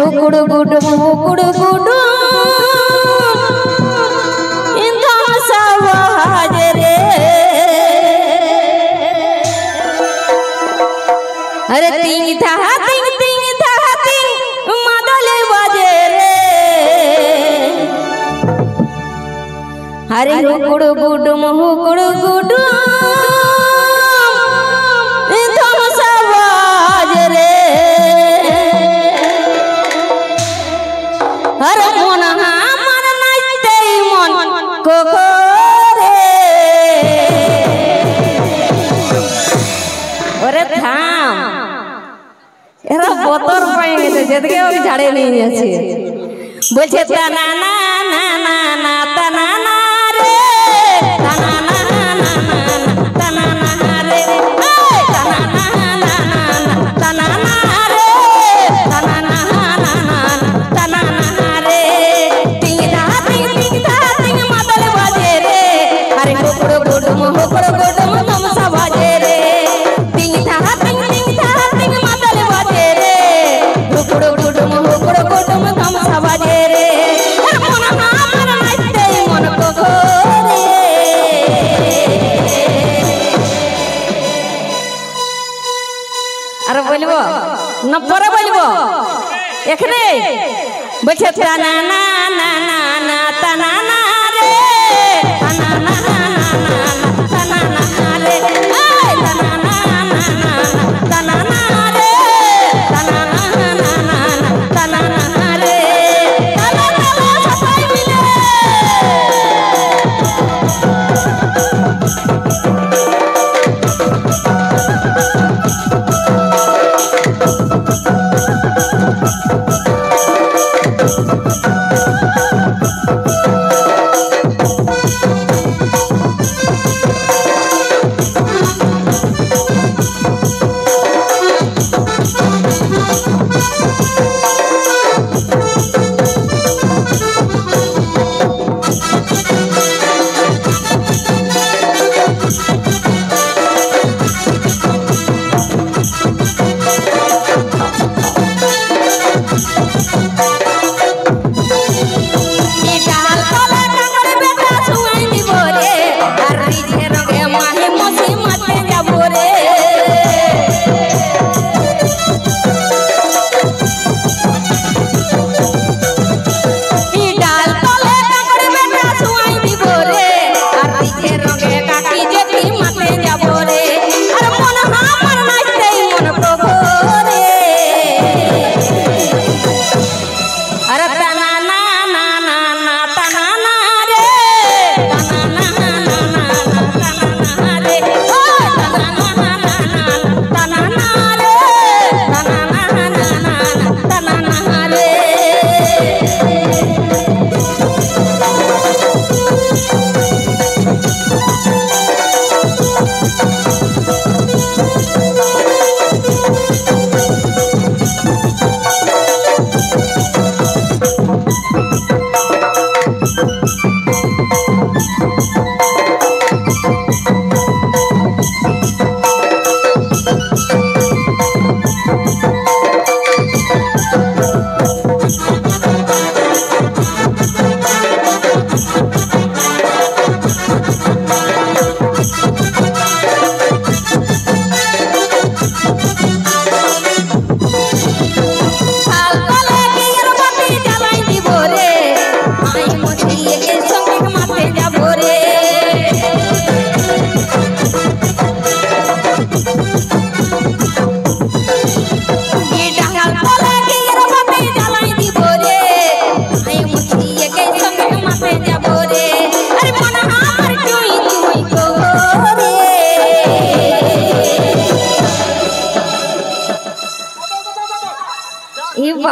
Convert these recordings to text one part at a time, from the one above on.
हुकुड़ गुडू इंदम सवाज रे अरे तिंग था मदल बाजे रे अरे हुकुड़ गुडू इंदम सवाज रे अरे मन मन नाचते मन को रे अरे थाम एरा बोतर पाई जेदके ओके झाड़े नहीं আছে বলছে তানা না না না না তানা না রে তানা না না তানা না রে তানা না না তানা না রে তানা না না তানা না রে তিং মাদল বাজে রে আরে হুকুড় গুডুম তম সাবাজে রে তিং মাদল বাজে রে হুকুড় গুডুম তম সাবাজে রে মন আমার নাচতে মন কোরে আরে বলবো না পরে বলবো এখানে বলছে তানা না না না না তানা না রে তানা না না তানা না রে তানা না না তানা না রে তানা না না তানা না রে তানা তালা সবাই মিলে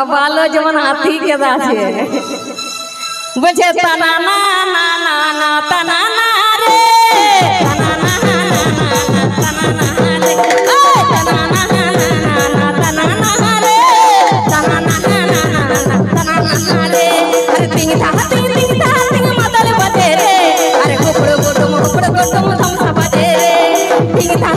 बालो जमन हाथी के दाछे बचे तना ना ना ना ना तना ना रे तना ना तना ना रे तना ना तना ना रे तना ना तना ना रे अरे तिंग था मदल बजे रे अरे हुकुड़ गुडुम थम सा बजे रे तिंग था